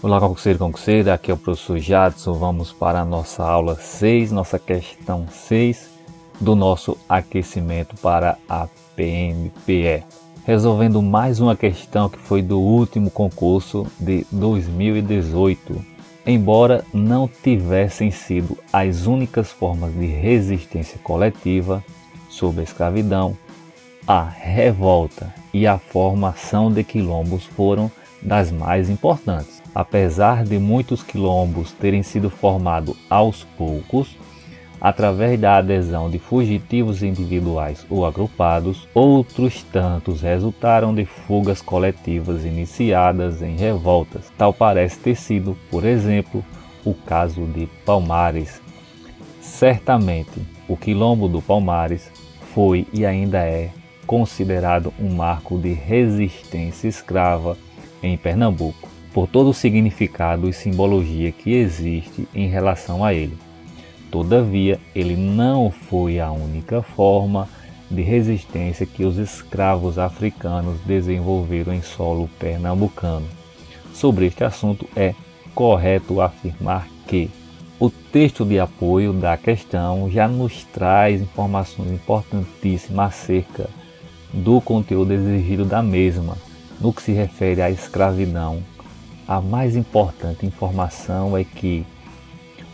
Olá, concurseiro, concurseira, aqui é o professor Jadson. Vamos para a nossa aula 6, nossa questão 6 do nosso aquecimento para a PMPE. Resolvendo mais uma questão que foi do último concurso de 2018. Embora não tivessem sido as únicas formas de resistência coletiva sobre a escravidão, a revolta e a formação de quilombos foram das mais importantes. Apesar de muitos quilombos terem sido formados aos poucos, através da adesão de fugitivos individuais ou agrupados, outros tantos resultaram de fugas coletivas iniciadas em revoltas. Tal parece ter sido, por exemplo, o caso de Palmares. Certamente, o quilombo do Palmares foi e ainda é considerado um marco de resistência escrava em Pernambuco, por todo o significado e simbologia que existe em relação a ele. Todavia, ele não foi a única forma de resistência que os escravos africanos desenvolveram em solo pernambucano. Sobre este assunto, é correto afirmar que o texto de apoio da questão já nos traz informações importantíssimas acerca do conteúdo exigido da mesma. No que se refere à escravidão, a mais importante informação é que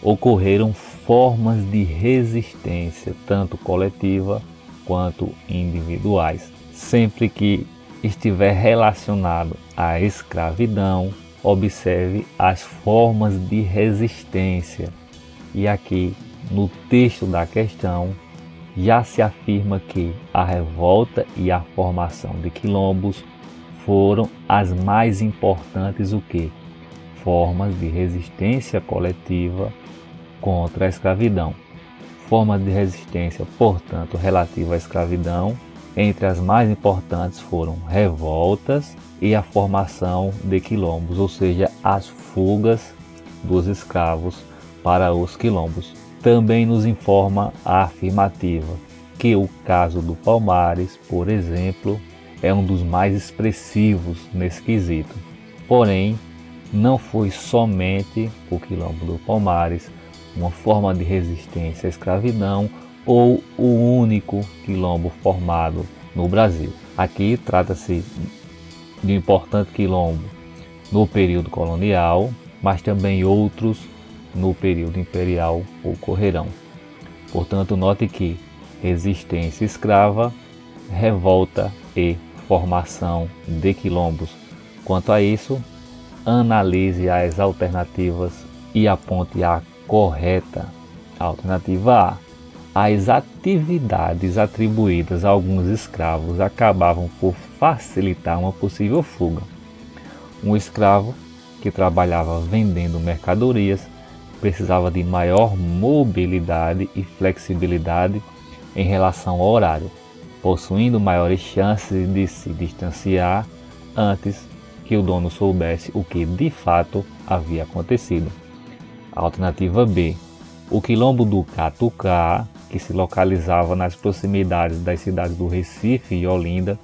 ocorreram formas de resistência, tanto coletiva quanto individuais. Sempre que estiver relacionado à escravidão, observe as formas de resistência. E aqui, no texto da questão, já se afirma que a revolta e a formação de quilombos foram as mais importantes formas de resistência coletiva contra a escravidão. Formas de resistência, portanto, relativa à escravidão, entre as mais importantes foram revoltas e a formação de quilombos, ou seja, as fugas dos escravos para os quilombos. Também nos informa a afirmativa que o caso do Palmares, por exemplo, é um dos mais expressivos nesse quesito. Porém, não foi somente o quilombo do Palmares uma forma de resistência à escravidão ou o único quilombo formado no Brasil. Aqui trata-se de um importante quilombo no período colonial, mas também outros no período imperial ocorrerão. Portanto, note que resistência escrava, revolta e formação de quilombos. Quanto a isso, analise as alternativas e aponte a correta. Alternativa A. As atividades atribuídas a alguns escravos acabavam por facilitar uma possível fuga. Um escravo que trabalhava vendendo mercadorias precisava de maior mobilidade e flexibilidade em relação ao horário, possuindo maiores chances de se distanciar antes que o dono soubesse o que de fato havia acontecido. Alternativa B. O quilombo do Catucá, que se localizava nas proximidades das cidades do Recife e Olinda,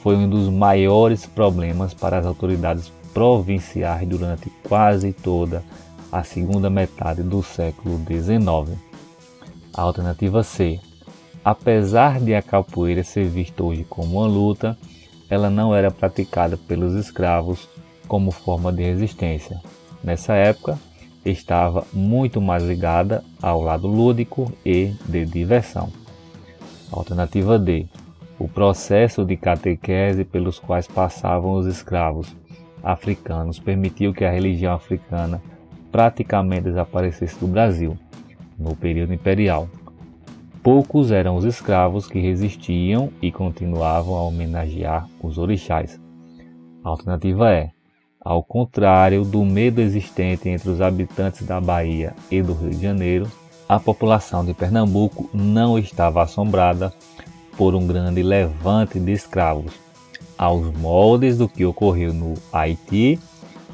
foi um dos maiores problemas para as autoridades provinciais durante quase toda a segunda metade do século XIX. Alternativa C. Apesar de a capoeira ser vista hoje como uma luta, ela não era praticada pelos escravos como forma de resistência. Nessa época, estava muito mais ligada ao lado lúdico e de diversão. Alternativa D. O processo de catequese pelos quais passavam os escravos africanos permitiu que a religião africana praticamente desaparecesse do Brasil no período imperial. Poucos eram os escravos que resistiam e continuavam a homenagear os orixás. Alternativa E. Ao contrário do medo existente entre os habitantes da Bahia e do Rio de Janeiro, a população de Pernambuco não estava assombrada por um grande levante de escravos, aos moldes do que ocorreu no Haiti.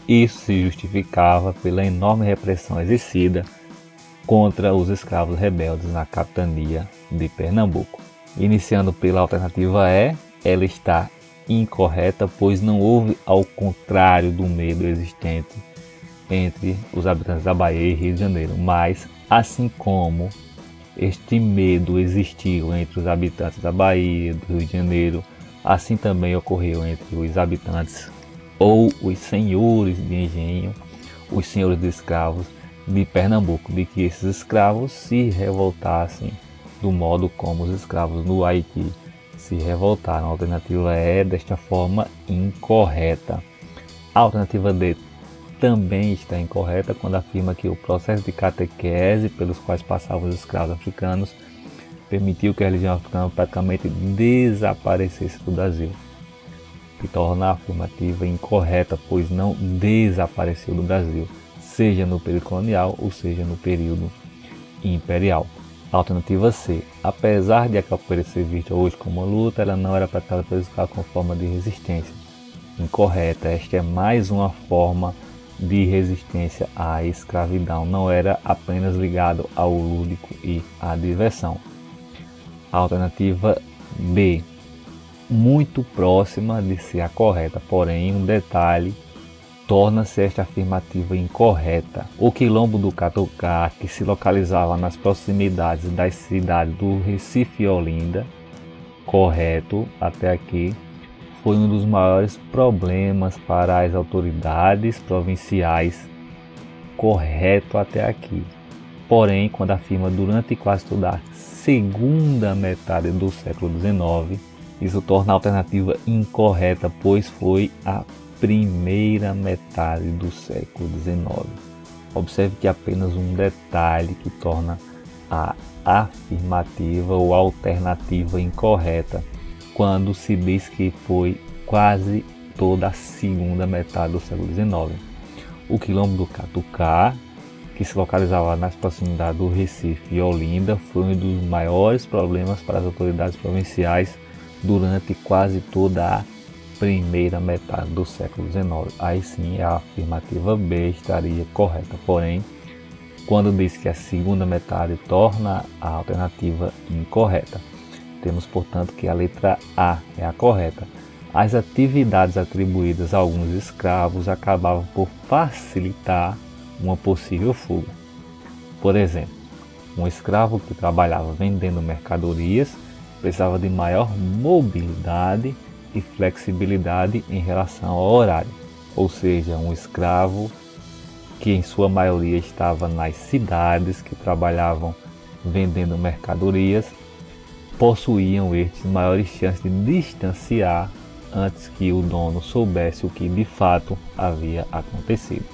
Isso se justificava pela enorme repressão exercida contra os escravos rebeldes na capitania de Pernambuco. Iniciando pela alternativa E, ela está incorreta, pois não houve ao contrário do medo existente entre os habitantes da Bahia e Rio de Janeiro, mas assim como este medo existiu entre os habitantes da Bahia, do Rio de Janeiro, assim também ocorreu entre os habitantes ou os senhores de engenho, os senhores de escravos de Pernambuco, de que esses escravos se revoltassem do modo como os escravos no Haiti se revoltaram. A alternativa é desta forma incorreta. A alternativa D também está incorreta quando afirma que o processo de catequese pelos quais passavam os escravos africanos permitiu que a religião africana praticamente desaparecesse do Brasil, que torna a afirmativa incorreta, pois não desapareceu do Brasil, seja no período colonial ou seja no período imperial. Alternativa C. Apesar de a capoeira ser vista hoje como uma luta, ela não era praticada pelos escravos como forma de resistência. Incorreta. Esta é mais uma forma de resistência à escravidão. Não era apenas ligado ao lúdico e à diversão. Alternativa B. Muito próxima de ser a correta, porém um detalhe torna-se esta afirmativa incorreta. O quilombo do Catucá, que se localizava nas proximidades das cidades do Recife e Olinda, correto até aqui, foi um dos maiores problemas para as autoridades provinciais, correto até aqui. Porém, quando afirma durante quase toda a segunda metade do século XIX, isso torna a alternativa incorreta, pois foi a primeira metade do século XIX. Observe que apenas um detalhe que torna a afirmativa ou alternativa incorreta quando se diz que foi quase toda a segunda metade do século XIX. O quilombo do Catucá, que se localizava nas proximidades do Recife e Olinda, foi um dos maiores problemas para as autoridades provinciais durante quase toda a primeira metade do século XIX. Aí sim a afirmativa B estaria correta, porém, quando diz que a segunda metade torna a alternativa incorreta. Temos, portanto, que a letra A é a correta. As atividades atribuídas a alguns escravos acabavam por facilitar uma possível fuga. Por exemplo, um escravo que trabalhava vendendo mercadorias precisava de maior mobilidade e flexibilidade em relação ao horário, ou seja, um escravo que em sua maioria estava nas cidades, que trabalhavam vendendo mercadorias, possuíam estes maiores chances de distanciar antes que o dono soubesse o que de fato havia acontecido.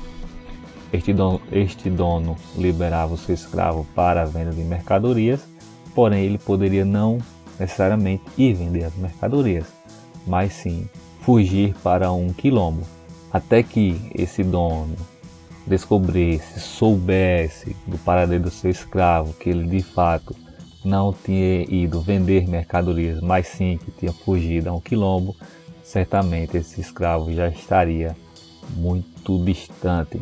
Este dono liberava o seu escravo para a venda de mercadorias, porém ele poderia não necessariamente ir vender as mercadorias, mas sim fugir para um quilombo, até que esse dono descobrisse, soubesse do paradeiro do seu escravo, que ele de fato não tinha ido vender mercadorias, mas sim que tinha fugido a um quilombo, certamente esse escravo já estaria muito distante.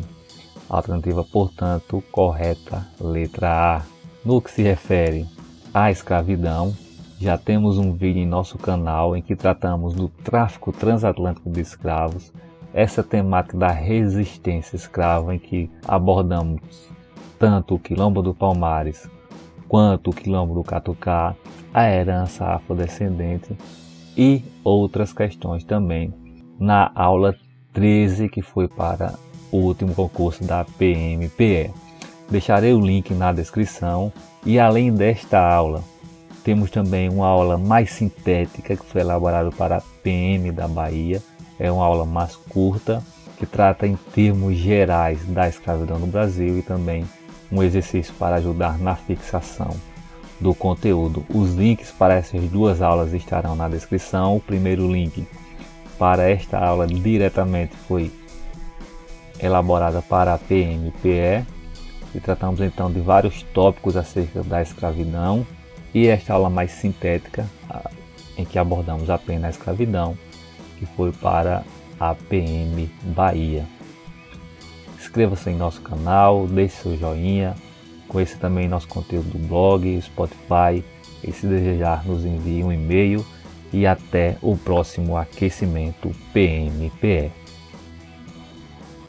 Alternativa, portanto, correta, letra A. No que se refere à escravidão, já temos um vídeo em nosso canal em que tratamos do tráfico transatlântico de escravos, essa temática da resistência escrava, em que abordamos tanto o quilombo do Palmares quanto o quilombo do Catucá, a herança afrodescendente e outras questões também na aula 13, que foi para o último concurso da PMPE. Deixarei o link na descrição. E além desta aula, temos também uma aula mais sintética que foi elaborada para a PM da Bahia. É uma aula mais curta, que trata em termos gerais da escravidão no Brasil e também um exercício para ajudar na fixação do conteúdo. Os links para essas duas aulas estarão na descrição. O primeiro link para esta aula diretamente foi elaborada para a PMPE e tratamos então de vários tópicos acerca da escravidão, e esta aula mais sintética em que abordamos apenas a escravidão, que foi para a PM Bahia. Inscreva-se em nosso canal, deixe seu joinha, conheça também nosso conteúdo do blog, Spotify, e se desejar nos envie um e-mail e até o próximo aquecimento PMPE.